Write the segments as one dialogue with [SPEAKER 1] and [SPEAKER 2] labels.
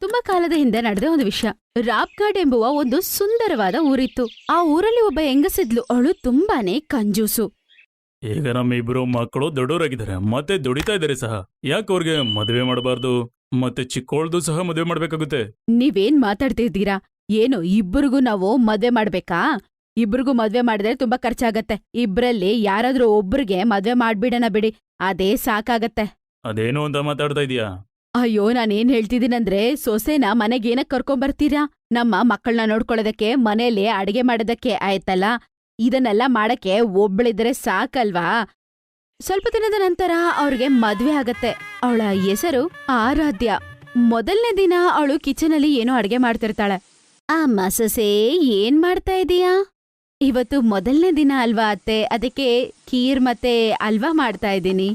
[SPEAKER 1] ತುಂಬಾ ಕಾಲದ ಹಿಂದೆ ನಡೆದ ಒಂದು ವಿಷಯ. ರಾಪ್ಘಾಟ್ ಎಂಬುವ ಒಂದು ಸುಂದರವಾದ ಊರಿತ್ತು. ಆ ಊರಲ್ಲಿ ಒಬ್ಬ ಹೆಂಗಸಿದ್ಲು. ಅವಳು ತುಂಬಾನೇ ಕಂಜೂಸು.
[SPEAKER 2] ಈಗ ನಮ್ಮ ಇಬ್ರು ಮಕ್ಕಳು ದೊಡ್ಡವರಾಗಿದ್ದಾರೆ, ಮತ್ತೆ ದುಡಿತಾ ಇದ್ದಾರೆ ಸಹ. ಯಾಕೆ ಅವ್ರಿಗೆ ಮದುವೆ ಮಾಡಬಾರ್ದು? ಮತ್ತೆ ಚಿಕ್ಕೋಳ್ದು ಸಹ ಮದುವೆ ಮಾಡ್ಬೇಕಾಗುತ್ತೆ.
[SPEAKER 1] ನೀವೇನ್ ಮಾತಾಡ್ತಿದ್ದೀರಾ? ಏನು ಇಬ್ಬರಿಗೂ ನಾವು ಮದ್ವೆ ಮಾಡ್ಬೇಕಾ? ಇಬ್ರಿಗೂ ಮದ್ವೆ ಮಾಡಿದ್ರೆ ತುಂಬಾ ಖರ್ಚಾಗತ್ತೆ. ಇಬ್ರಲ್ಲಿ ಯಾರಾದ್ರೂ ಒಬ್ರಿಗೆ ಮದ್ವೆ ಮಾಡ್ಬಿಡಣ ಬಿಡಿ, ಅದೇ ಸಾಕಾಗತ್ತೆ.
[SPEAKER 2] ಅದೇನು ಅಂತ ಮಾತಾಡ್ತಾ ಇದೀಯಾ?
[SPEAKER 1] ಅಯ್ಯೋ, ನಾನೇನ್ ಹೇಳ್ತಿದ್ದೀನಂದ್ರೆ, ಸೊಸೆನ ಮನೆಗೇನಕ್ ಕರ್ಕೊಂಬರ್ತೀರಾ? ನಮ್ಮ ಮಕ್ಕಳನ್ನ ನೋಡ್ಕೊಳ್ಳೋದಕ್ಕೆ, ಮನೇಲಿ ಅಡಿಗೆ ಮಾಡೋದಕ್ಕೆ ಆಯ್ತಲ್ಲ. ಇದನ್ನೆಲ್ಲ ಮಾಡಕ್ಕೆ ಒಬ್ಳಿದ್ರೆ ಸಾಕಲ್ವಾ? ಸ್ವಲ್ಪ ದಿನದ ನಂತರ ಅವ್ರಿಗೆ ಮದ್ವೆ ಆಗತ್ತೆ. ಅವಳ ಹೆಸರು ಆರಾಧ್ಯ. ಮೊದಲನೇ ದಿನ ಅವಳು ಕಿಚನಲ್ಲಿ ಏನೋ ಅಡ್ಗೆ ಮಾಡ್ತಿರ್ತಾಳೆ. ಅಮ್ಮ ಸೊಸೆ, ಏನ್ ಮಾಡ್ತಾ ಇದೀಯಾ? ಇವತ್ತು ಮೊದಲನೇ ದಿನ ಅಲ್ವಾ ಅತ್ತೆ, ಅದಕ್ಕೆ ಖೀರ್ ಮತ್ತೆ ಅಲ್ವಾ ಮಾಡ್ತಾ ಇದ್ದೀನಿ.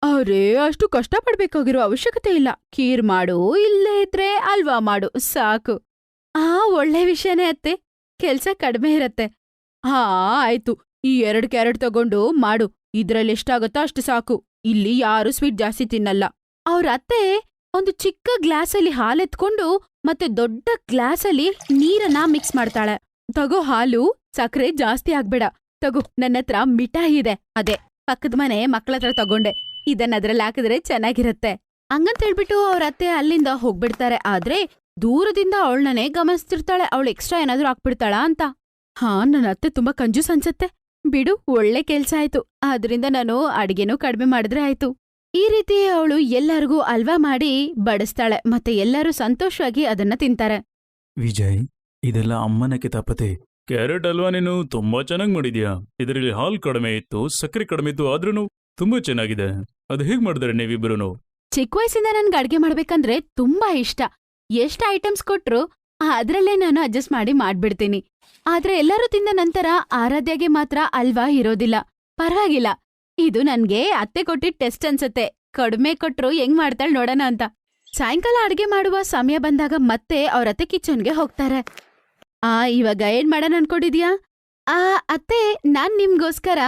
[SPEAKER 1] ಅವ್ರೇ, ಅಷ್ಟು ಕಷ್ಟಪಡ್ಬೇಕಾಗಿರೋ ಅವಶ್ಯಕತೆ ಇಲ್ಲ. ಖೀರ್ ಮಾಡು, ಇಲ್ಲೇ ಇದ್ರೆ ಅಲ್ವಾ ಮಾಡು, ಸಾಕು. ಒಳ್ಳೆ ವಿಷಯನೇ ಅತ್ತೆ, ಕೆಲ್ಸ ಕಡಿಮೆ ಇರತ್ತೆ. ಆಯ್ತು, ಈ 2 ಕ್ಯಾರೆಟ್ ತಗೊಂಡು ಮಾಡು. ಇದ್ರಲ್ಲಿ ಎಷ್ಟಾಗತ್ತೋ ಅಷ್ಟು ಸಾಕು. ಇಲ್ಲಿ ಯಾರು ಸ್ವೀಟ್ ಜಾಸ್ತಿ ತಿನ್ನಲ್ಲ. ಅವ್ರ ಅತ್ತೆ ಒಂದು ಚಿಕ್ಕ ಗ್ಲಾಸಲ್ಲಿ ಹಾಲೆತ್ಕೊಂಡು ಮತ್ತೆ ದೊಡ್ಡ ಗ್ಲಾಸಲ್ಲಿ ನೀರನ್ನ ಮಿಕ್ಸ್ ಮಾಡ್ತಾಳೆ. ತಗೋ ಹಾಲು, ಸಕ್ಕರೆ ಜಾಸ್ತಿ ಆಗ್ಬೇಡ. ತಗೋ, ನನ್ನತ್ರ ಮಿಠಾಯಿ ಇದೆ, ಅದೇ ಪಕ್ಕದ ಮನೆ ಮಕ್ಕಳತ್ರ ತಗೊಂಡೆ. ಇದನ್ನ ಅದ್ರಲ್ಲಿ ಹಾಕಿದ್ರೆ ಚೆನ್ನಾಗಿರತ್ತೆ ಹಂಗಂತ ಹೇಳ್ಬಿಟ್ಟು ಅವ್ರ ಅತ್ತೆ ಅಲ್ಲಿಂದ ಹೋಗ್ಬಿಡ್ತಾರೆ. ಆದ್ರೆ ದೂರದಿಂದ ಅವಳನ್ನೇ ಗಮನಿಸ್ತಿರ್ತಾಳೆ, ಅವಳು ಎಕ್ಸ್ಟ್ರಾ ಏನಾದ್ರೂ ಹಾಕ್ಬಿಡ್ತಾಳಾ ಅಂತ. ನನ್ನ ಅತ್ತೆ ತುಂಬಾ ಕಂಜೂಸ್ ಅನ್ಸತ್ತೆ. ಬಿಡು, ಒಳ್ಳೆ ಕೆಲ್ಸ ಆಯ್ತು. ಆದ್ರಿಂದ ನಾನು ಅಡ್ಗೆನೂ ಕಡಿಮೆ ಮಾಡಿದ್ರೆ ಆಯ್ತು. ಈ ರೀತಿ ಅವಳು ಎಲ್ಲರಿಗೂ ಅಲ್ವಾ ಮಾಡಿ ಬಡಿಸ್ತಾಳೆ, ಮತ್ತೆ ಎಲ್ಲರೂ ಸಂತೋಷವಾಗಿ ಅದನ್ನ ತಿಂತಾರೆ.
[SPEAKER 2] ವಿಜಯ್, ಇದೆಲ್ಲ ಅಮ್ಮನ ಕಿತಾಪತಿ. ಕ್ಯಾರೆಟ್ ಅಲ್ವಾ ನೀನು ತುಂಬಾ ಚೆನ್ನಾಗಿ ಮಾಡಿದ್ಯಾ. ಇದರಲ್ಲಿ ಹಾಲು ಕಡಿಮೆ ಇತ್ತು, ಸಕ್ಕರೆ ಕಡಿಮೆ ಇತ್ತು, ಆದ್ರೂ ತುಂಬಾ ಚೆನ್ನಾಗಿದೆ. ಅದು ಹೇಗ್ ಮಾಡಿದ್ರೆ ನೀವಿಬ್ರು?
[SPEAKER 1] ಚಿಕ್ಕ ವಯಸ್ಸಿಂದ ನನ್ಗೆ ಅಡ್ಗೆ ಮಾಡ್ಬೇಕಂದ್ರೆ ತುಂಬಾ ಇಷ್ಟ. ಎಷ್ಟ್ ಐಟಮ್ಸ್ ಕೊಟ್ರು ಅದ್ರಲ್ಲೇ ನಾನು ಅಡ್ಜಸ್ಟ್ ಮಾಡಿ ಮಾಡ್ಬಿಡ್ತೀನಿ. ಆದ್ರೆ ಎಲ್ಲರೂ ತಿಂದ ನಂತರ ಆರಾಧ್ಯಗೆ ಮಾತ್ರ ಅಲ್ವಾ ಇರೋದಿಲ್ಲ. ಪರವಾಗಿಲ್ಲ, ಇದು ನನ್ಗೆ ಅತ್ತೆ ಕೊಟ್ಟಿದ್ ಟೆಸ್ಟ್ ಅನ್ಸತ್ತೆ. ಕಡಿಮೆ ಕೊಟ್ರು ಹೆಂಗ್ ಮಾಡ್ತಾಳ್ ನೋಡೋಣ ಅಂತ. ಸಾಯಂಕಾಲ ಅಡ್ಗೆ ಮಾಡುವ ಸಮಯ ಬಂದಾಗ ಮತ್ತೆ ಅವ್ರತ್ತೆ ಕಿಚನ್ಗೆ ಹೋಗ್ತಾರೆ. ಇವಾಗ ಏನ್ ಮಾಡೋಣ ಅನ್ಕೊಂಡಿದ್ಯಾ? ಅತ್ತೆ, ನಾನ್ ನಿಮ್ಗೋಸ್ಕರ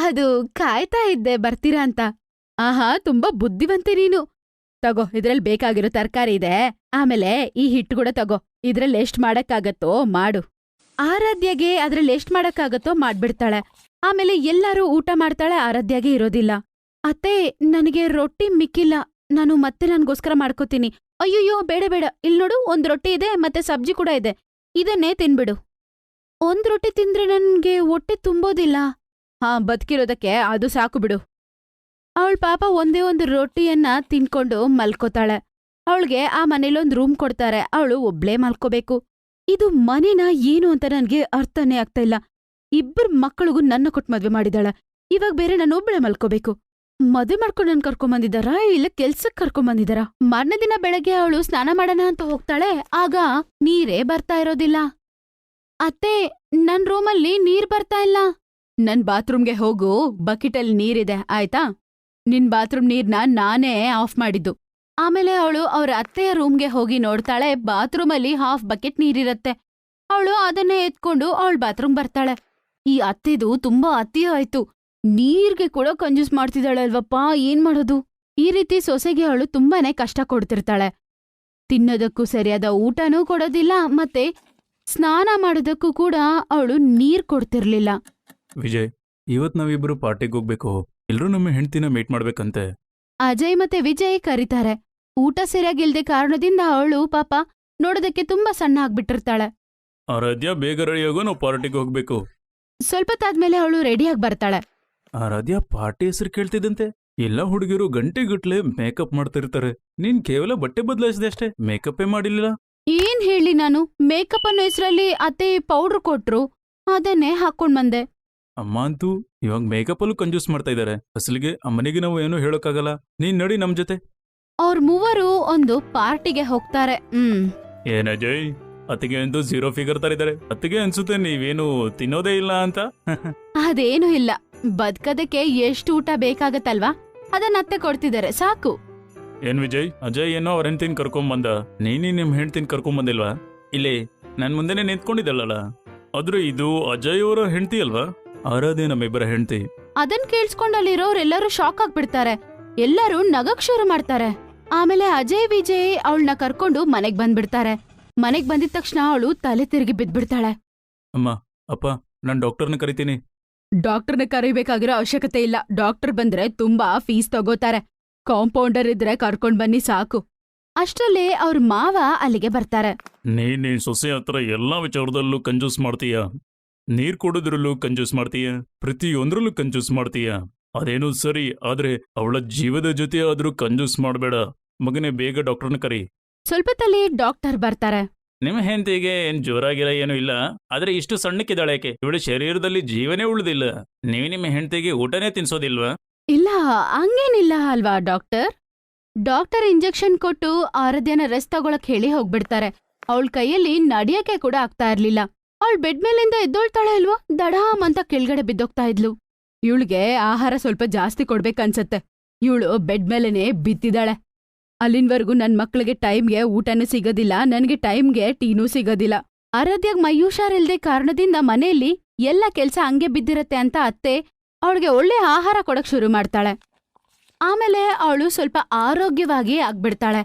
[SPEAKER 1] ಅದು ಕಾಯ್ತಾ ಇದ್ದೆ, ಬರ್ತೀರಾ ಅಂತ. ತುಂಬಾ ಬುದ್ಧಿವಂತೆ ನೀನು. ತಗೋ, ಇದ್ರಲ್ಲಿ ಬೇಕಾಗಿರೋ ತರಕಾರಿ ಇದೆ. ಆಮೇಲೆ ಈ ಹಿಟ್ಟು ಕೂಡ ತಗೋ. ಇದ್ರಲ್ಲಿ ಎಷ್ಟ್ ಮಾಡಕ್ಕಾಗತ್ತೋ ಮಾಡು. ಆರಾಧ್ಯಗೆ ಅದ್ರಲ್ಲಿ ಎಷ್ಟ್ ಮಾಡಕ್ಕಾಗತ್ತೋ ಮಾಡ್ಬಿಡ್ತಾಳೆ. ಆಮೇಲೆ ಎಲ್ಲರೂ ಊಟ ಮಾಡ್ತಾಳೆ, ಆರಾಧ್ಯಗೆ ಇರೋದಿಲ್ಲ. ಅತ್ತೆ, ನನಗೆ ರೊಟ್ಟಿ ಮಿಕ್ಕಿಲ್ಲ, ನಾನು ಮತ್ತೆ ನನ್ಗೋಸ್ಕರ ಮಾಡ್ಕೋತೀನಿ. ಅಯ್ಯಯ್ಯೋ, ಬೇಡ ಬೇಡ, ಇಲ್ ನೋಡು, 1 ರೊಟ್ಟಿ ಇದೆ ಮತ್ತೆ ಸಬ್ಜಿ ಕೂಡ ಇದೆ, ಇದನ್ನೇ ತಿನ್ಬಿಡು. 1 ರೊಟ್ಟಿ ತಿಂದ್ರೆ ನನ್ಗೆ ಹೊಟ್ಟೆ ತುಂಬೋದಿಲ್ಲ. ಬದುಕಿರೋದಕ್ಕೆ ಅದು ಸಾಕು ಬಿಡು. ಅವಳ ಪಾಪ ಒಂದೇ 1 ರೊಟ್ಟಿಯನ್ನ ತಿನ್ಕೊಂಡು ಮಲ್ಕೋತಾಳೆ. ಅವಳಿಗೆ ಆ ಮನೇಲೊಂದ್ ರೂಮ್ ಕೊಡ್ತಾರೆ. ಅವಳು ಒಬ್ಳೇ ಮಲ್ಕೋಬೇಕು. ಇದು ಮನೇನ ಏನು ಅಂತ ನನ್ಗೆ ಅರ್ಥನೇ ಆಗ್ತಾ ಇಲ್ಲ. 2 ಮಕ್ಕಳಿಗೂ ನನ್ನ ಕೊಟ್ಟು ಮದ್ವೆ ಮಾಡಿದಾಳ. ಇವಾಗ ಬೇರೆ ನಾನೊಬ್ಳೆ ಮಲ್ಕೋಬೇಕು. ಮದ್ವೆ ಮಾಡ್ಕೊಂಡು ನನ್ ಕರ್ಕೊಂಬಂದಿದಾರ, ಇಲ್ಲ ಕೆಲ್ಸಕ್ ಕರ್ಕೊಂಬಂದಿದಾರ? ಮಾರನೇ ದಿನ ಬೆಳಗ್ಗೆ ಅವಳು ಸ್ನಾನ ಮಾಡೋಣ ಅಂತ ಹೋಗ್ತಾಳೆ. ಆಗ ನೀರೇ ಬರ್ತಾ ಇರೋದಿಲ್ಲ. ಅತ್ತೆ, ನನ್ ರೂಮಲ್ಲಿ ನೀರ್ ಬರ್ತಾ ಇಲ್ಲ. ನನ್ ಬಾತ್ರೂಮ್ಗೆ ಹೋಗು, ಬಕೆಟಲ್ಲಿ ನೀರಿದೆ, ಆಯ್ತಾ? ನಿನ್ ಬಾತ್ರೂಮ್ ನೀರ್ನ ನಾನೇ ಆಫ್ ಮಾಡಿದ್ದು. ಆಮೇಲೆ ಅವಳು ಅವ್ರ ಅತ್ತೆಯ ರೂಮ್ಗೆ ಹೋಗಿ ನೋಡ್ತಾಳೆ. ಬಾತ್ರೂಮಲ್ಲಿ 1/2 ಬಕೆಟ್ ನೀರಿರತ್ತೆ. ಅವಳು ಅದನ್ನೇ ಎತ್ಕೊಂಡು ಅವಳ ಬಾತ್ರೂಮ್ ಬರ್ತಾಳೆ. ಈ ಅತ್ತೆದು ತುಂಬಾ ಅತಿ ಆಯ್ತು. ನೀರ್ಗೆ ಕೂಡ ಕಂಜೂಸ್ ಮಾಡ್ತಿದ್ದಾಳೆ ಅಲ್ವಪ್ಪ, ಏನ್ ಮಾಡೋದು? ಈ ರೀತಿ ಸೊಸೆಗೆ ಅವಳು ತುಂಬಾನೇ ಕಷ್ಟ ಕೊಡ್ತಿರ್ತಾಳೆ. ತಿನ್ನೋದಕ್ಕೂ ಸರಿಯಾದ ಊಟನೂ ಕೊಡೋದಿಲ್ಲ, ಮತ್ತೆ ಸ್ನಾನ ಮಾಡೋದಕ್ಕೂ ಕೂಡ ಅವಳು ನೀರ್ ಕೊಡ್ತಿರ್ಲಿಲ್ಲ.
[SPEAKER 2] ವಿಜಯ್, ಇವತ್ ನಾವಿಬ್ರು ಪಾರ್ಟಿಗೆ ಹೋಗ್ಬೇಕು. ಎಲ್ರೂ ನಮ್ಮ ಹೆಂಡ್ತಿನ ಮೀಟ್ ಮಾಡ್ಬೇಕಂತೆ.
[SPEAKER 1] ಅಜಯ್ ಮತ್ತೆ ವಿಜಯ್ ಕರೀತಾರೆ. ಊಟ ಸರಿಯಾಗಿಲ್ದೆ ಕಾರಣದಿಂದ ಅವಳು ಪಾಪ ನೋಡೋದಕ್ಕೆ ತುಂಬಾ ಸಣ್ಣ ಆಗ್ಬಿಟ್ಟಿರ್ತಾಳೆ.
[SPEAKER 2] ಆರಾಧ್ಯ, ಬೇಗ ರೆಡಿಯಾಗೋ, ನಾವು ಪಾರ್ಟಿಗೆ ಹೋಗ್ಬೇಕು.
[SPEAKER 1] ಸ್ವಲ್ಪ ತಾದ್ಮೇಲೆ ಅವಳು ರೆಡಿಯಾಗಿ ಬರ್ತಾಳೆ.
[SPEAKER 2] ಆರಾಧ್ಯ, ಪಾರ್ಟಿ ಹೆಸರು ಕೇಳ್ತಿದ್ದಂತೆ. ಎಲ್ಲ ಹುಡುಗಿರು ಗಂಟೆಗಟ್ಲೆ ಮೇಕಪ್ ಮಾಡ್ತಿರ್ತಾರೆ. ನೀನ್ ಕೇವಲ ಬಟ್ಟೆ ಬದಲಾಯಿಸಿದೆ ಅಷ್ಟೇ, ಮೇಕಪ್ಪೇ ಮಾಡಿಲ್ಲ.
[SPEAKER 1] ಏನ್ ಹೇಳಿ ನಾನು? ಮೇಕಪ್ ಅನ್ನೋ ಹೆಸರಲ್ಲಿ ಅತ್ತೆ ಪೌಡ್ರ್ ಕೊಟ್ರು, ಅದನ್ನೇ ಹಾಕೊಂಡ್ ಬಂದೆ.
[SPEAKER 2] ಅಮ್ಮ ಅಂತೂ ಇವಾಗ ಮೇಕಪ್ ಅಲ್ಲೂ ಕಂಜೂಸ್ ಮಾಡ್ತಾ ಇದಾರೆ. ಅಸಲಿಗೆ ಅಮ್ಮನಿಗೆ ನಾವು ಏನೂ ಹೇಳೋಕ್ಕಾಗಲ್ಲ. ನೀನ್ ನಡಿ ನಮ್ ಜೊತೆ.
[SPEAKER 1] ಅವ್ರ ಮೂವರು ಒಂದು ಪಾರ್ಟಿಗೆ ಹೋಗ್ತಾರೆ.
[SPEAKER 2] ಏನಜಯ್, ಅತ್ತಿಗೆ ಅಂತೂ 0 ಫಿಗರ್ ತರಿದ್ದಾರೆ. ಅತ್ತಿಗೆ ಅನ್ಸುತ್ತೆ ನೀವೇನು ತಿನ್ನೋದೇ ಇಲ್ಲ ಅಂತ.
[SPEAKER 1] ಅದೇನು ಇಲ್ಲ, ಬದ್ಕದಕ್ಕೆ ಎಷ್ಟು ಊಟ ಬೇಕಾಗತ್ತಲ್ವಾ, ಅದನ್ನ ಅತ್ತೆ ಕೊಡ್ತಿದ್ದಾರೆ, ಸಾಕು.
[SPEAKER 2] ಏನ್ ವಿಜಯ್, ಅಜಯ್ ಏನೋ ಅವ್ರ ಹೆಂಡ್ತಿನ ಕರ್ಕೊಂಬಂದ. ನೀನಿ ನಿಮ್ ಹೆಂಡ್ತಿನ ಕರ್ಕೊಂಬಂದಿಲ್ವಾ? ಇಲ್ಲಿ ನನ್ ಮುಂದೆನೆ ನಿಂತ್ಕೊಂಡಿದ್ದಲ್ಲ. ಆದ್ರೆ ಇದು ಅಜಯ್ ಅವರ ಹೆಂಡ್ತಿ ಅಲ್ವಾ? ಆರಾಧೆ ನಮ್ಮಿಬ್ಬರ ಹೆಂಡ್ತಿ.
[SPEAKER 1] ಅದನ್ ಕೇಳಿಸ್ಕೊಂಡಲ್ಲಿರೋರೆಲ್ಲರೂ ಶಾಕ್ ಆಗ್ಬಿಡ್ತಾರೆ. ಎಲ್ಲರೂ ನಗಕ್ ಶುರು ಮಾಡ್ತಾರೆ. ಆಮೇಲೆ ಅಜಯ್ ವಿಜಯ್ ಅವಳನ್ನ ಕರ್ಕೊಂಡು ಮನೆಗ್ ಬಂದ್ಬಿಡ್ತಾರೆ. ಮನೆಗ್ ಬಂದಿದ ತಕ್ಷಣ ಅವಳು ತಲೆ ತಿರುಗಿ ಬಿದ್ಬಿಡ್ತಾಳೆ.
[SPEAKER 2] ಅಮ್ಮ, ಅಪ್ಪ, ನಾನು ಡಾಕ್ಟರ್ನ ಕರಿತೀನಿ.
[SPEAKER 1] ಡಾಕ್ಟರ್ನ ಕರಿಬೇಕಾಗಿರೋ ಅವಶ್ಯಕತೆ ಇಲ್ಲ. ಡಾಕ್ಟರ್ ಬಂದ್ರೆ ತುಂಬಾ ಫೀಸ್ ತಗೋತಾರೆ. ಕಾಂಪೌಂಡರ್ ಇದ್ರೆ ಕರ್ಕೊಂಡ್ ಬನ್ನಿ ಸಾಕು. ಅಷ್ಟ್ರಲ್ಲೇ ಅವ್ರ ಮಾವ ಅಲ್ಲಿಗೆ ಬರ್ತಾರೆ.
[SPEAKER 2] ನೀನ್ ಸೊಸೆ ಹತ್ರ ಎಲ್ಲಾ ವಿಚಾರದಲ್ಲೂ ಕಂಜೂಸ್ ಮಾಡ್ತೀಯ. ನೀರ್ ಕೊಡೋದ್ರಲ್ಲೂ ಕಂಜೂಸ್ ಮಾಡ್ತೀಯ, ಪ್ರತಿಯೊಂದ್ರಲ್ಲೂ ಕಂಜೂಸ್ ಮಾಡ್ತೀಯ. ಅದೇನೋ ಸರಿ, ಆದ್ರೆ ಅವಳ ಜೀವದ ಜೊತೆ ಆದ್ರೂ ಕಂಜೂಸ್ ಮಾಡಬೇಡ. ಮಗನೇ, ಬೇಗ ಡಾಕ್ಟರ್ನ ಕರಿ.
[SPEAKER 1] ಸ್ವಲ್ಪದಲ್ಲಿ ಡಾಕ್ಟರ್ ಬರ್ತಾರೆ.
[SPEAKER 2] ನಿಮ್ಮ ಹೆಂಡತಿಗೆ ಏನ್ ಜೋರಾಗಿಲ್ಲ ಏನೂ ಇಲ್ಲ, ಆದ್ರೆ ಇಷ್ಟು ಸಣ್ಣಕ್ಕಿದ್ದಾಳೆ ಯಾಕೆ? ಇವಳ ಶರೀರದಲ್ಲಿ ಜೀವನೇ ಉಳಿದಿಲ್ಲ. ನೀವು ನಿಮ್ಮ ಹೆಂಡತಿಗೆ ಊಟನೇ ತಿನ್ಸೋದಿಲ್ವಾ?
[SPEAKER 1] ಇಲ್ಲ, ಹಂಗೇನಿಲ್ಲ ಅಲ್ವಾ ಡಾಕ್ಟರ್. ಡಾಕ್ಟರ್ ಇಂಜೆಕ್ಷನ್ ಕೊಟ್ಟು ಆರಾಧ್ಯನ ರೆಸ್ಟ್ ತಗೊಳಕ್ ಹೇಳಿ ಹೋಗ್ಬಿಡ್ತಾರೆ. ಅವಳ ಕೈಯಲ್ಲಿ ನಡಿಯಕ್ಕೆ ಕೂಡ ಆಗ್ತಾ ಇರ್ಲಿಲ್ಲ. ಅವಳು ಬೆಡ್ ಮೇಲಿಂದ ಎದ್ದೋಳ್ತಾಳೆ ಇಲ್ವೋ, ದಡಾಮ್ ಅಂತ ಕೆಳಗಡೆ ಬಿದ್ದೋಗ್ತಾ ಇದ್ಲು. ಇವಳಿಗೆ ಆಹಾರ ಸ್ವಲ್ಪ ಜಾಸ್ತಿ ಕೊಡ್ಬೇಕನ್ಸತ್ತೆ. ಇವಳು ಬೆಡ್ ಮೇಲೆನೆ ಬಿತ್ತಿದಾಳೆ. ಅಲ್ಲಿನ್ವರ್ಗೂ ನನ್ ಮಕ್ಳಿಗೆ ಟೈಮ್ಗೆ ಊಟನೂ ಸಿಗೋದಿಲ್ಲ, ನನ್ಗೆ ಟೈಮ್ಗೆ ಟೀನೂ ಸಿಗೋದಿಲ್ಲ. ಆರಾಧ್ಯಾಗ್ ಮೈ ಹುಷಾರಿಲ್ದೆ ಕಾರಣದಿಂದ ಮನೆಯಲ್ಲಿ ಎಲ್ಲ ಕೆಲ್ಸ ಹಂಗೆ ಬಿದ್ದಿರತ್ತೆ ಅಂತ ಅತ್ತೆ ಅವಳಿಗೆ ಒಳ್ಳೆ ಆಹಾರ ಕೊಡಕ್ ಶುರು ಮಾಡ್ತಾಳೆ. ಆಮೇಲೆ ಅವಳು ಸ್ವಲ್ಪ ಆರೋಗ್ಯವಾಗಿ ಆಗ್ಬಿಡ್ತಾಳೆ.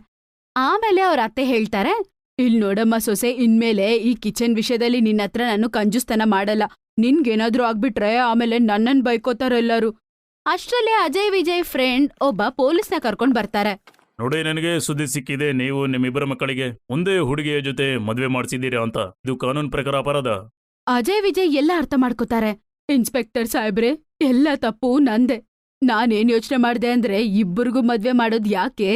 [SPEAKER 1] ಆಮೇಲೆ ಅವ್ರ ಅತ್ತೆ ಹೇಳ್ತಾರೆ, ಇಲ್ ನೋಡಮ್ಮ ಸೊಸೆ, ಇನ್ಮೇಲೆ ಈ ಕಿಚನ್ ವಿಷಯದಲ್ಲಿ ನಿನ್ನತ್ರ ನಾನು ಕಂಜೂಸ್ತನ ಮಾಡಲ್ಲ. ನಿನ್ಗೇನಾದ್ರೂ ಆಗ್ಬಿಟ್ರೆ ಆಮೇಲೆ ನನ್ನನ್ ಬೈಕೋತಾರ ಎಲ್ಲರೂ. ಅಷ್ಟ್ರಲ್ಲೇ ಅಜಯ್ ವಿಜಯ್ ಫ್ರೆಂಡ್ ಒಬ್ಬ ಪೊಲೀಸ್ನ ಕರ್ಕೊಂಡ್ ಬರ್ತಾರೆ.
[SPEAKER 2] ನೋಡಿ, ನನಗೆ ಸುದ್ದಿ ಸಿಕ್ಕಿದೆ, ನೀವು ನಿಮ್ಮಿಬ್ಬರ ಮಕ್ಕಳಿಗೆ ಒಂದೇ ಹುಡುಗಿಯ ಜೊತೆ ಮದ್ವೆ ಮಾಡ್ಸಿದ್ದೀರಾ ಅಂತ. ಇದು ಕಾನೂನು ಪ್ರಕಾರ ಅಪರಾಧ.
[SPEAKER 1] ಅಜಯ್ ವಿಜಯ್ ಎಲ್ಲ ಅರ್ಥ ಮಾಡ್ಕೋತಾರೆ. ಇನ್ಸ್ಪೆಕ್ಟರ್ ಸಾಹೇಬ್ರೆ, ಎಲ್ಲ ತಪ್ಪು ನಂದೆ. ನಾನೇನ್ ಯೋಚನೆ ಮಾಡ್ದೆ ಅಂದ್ರೆ, ಇಬ್ಬರಿಗೂ ಮದ್ವೆ ಮಾಡೋದ್ ಯಾಕೆ,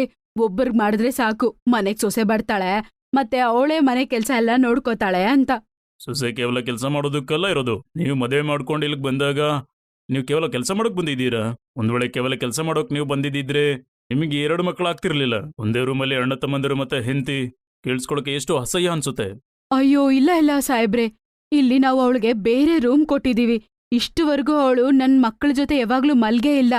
[SPEAKER 1] ಒಬ್ಬರ್ಗ್ ಮಾಡಿದ್ರೆ ಸಾಕು, ಮನೆಗ್ ಸೊಸೆ ಬರ್ತಾಳೆ, ಮತ್ತೆ ಅವಳೇ ಮನೆ ಕೆಲ್ಸ ಎಲ್ಲ ನೋಡ್ಕೋತಾಳೆ ಅಂತ.
[SPEAKER 2] ಸೊಸೆ ಕೇವಲ ಕೆಲಸ ಮಾಡೋದಕ್ಕೆಲ್ಲ ಇರೋದು. ನೀವು ಮದುವೆ ಮಾಡ್ಕೊಂಡು ಇಲ್ಲಿಗೆ ಬಂದಾಗ ನೀವು ಕೇವಲ ಕೆಲಸ ಮಾಡೋಕ್ ಬಂದಿದ್ದೀರಾ? ಒಂದ್ ವೇಳೆ ಕೇವಲ ಕೆಲಸ ಮಾಡೋಕ್ ನೀವು ಬಂದಿದ್ದಿದ್ರೆ ನಿಮಗೆ 2 ಮಕ್ಕಳು ಆಗ್ತಿರ್ಲಿಲ್ಲ. ಒಂದೇ ರೂಮಲ್ಲಿ ಅಣ್ಣ ತಮ್ಮಂದಿರು ಮತ್ತೆ ಹೆಂಡತಿ, ಕೇಳಿಸ್ಕೊಳಕ್ಕೆ ಎಷ್ಟು ಅಸಹ್ಯ ಅನ್ಸುತ್ತೆ.
[SPEAKER 1] ಅಯ್ಯೋ ಇಲ್ಲ ಸಾಹೇಬ್ರೆ, ಇಲ್ಲಿ ನಾವು ಅವಳಿಗೆ ಬೇರೆ ರೂಮ್ ಕೊಟ್ಟಿದೀವಿ. ಇಷ್ಟುವರೆಗೂ ಅವಳು ನನ್ ಮಕ್ಕಳ ಜೊತೆ ಯಾವಾಗ್ಲೂ ಮಲ್ಗೇ ಇಲ್ಲ.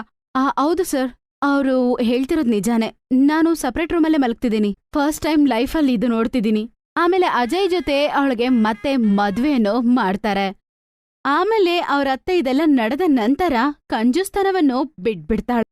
[SPEAKER 1] ಹೌದು ಸರ್, ಅವರು ಹೇಳ್ತಿರೋದ್ ನಿಜಾನೇ. ನಾನು ಸಪ್ರೇಟ್ ರೂಮಲ್ಲೇ ಮಲಗ್ತಿದ್ದೀನಿ. ಫಸ್ಟ್ ಟೈಮ್ ಲೈಫಲ್ಲಿ ಇದು ನೋಡ್ತಿದ್ದೀನಿ. ಆಮೇಲೆ ಅಜಯ್ ಜೊತೆ ಅವಳಿಗೆ ಮತ್ತೆ ಮದ್ವೆನೋ ಮಾಡ್ತಾರೆ. ಆಮೇಲೆ ಅವ್ರ ಅತ್ತೆ ಇದೆಲ್ಲ ನಡೆದ ನಂತರ ಕಂಜೂಸ್ತನವನ್ನು ಬಿಟ್ಬಿಡ್ತಾಳೆ.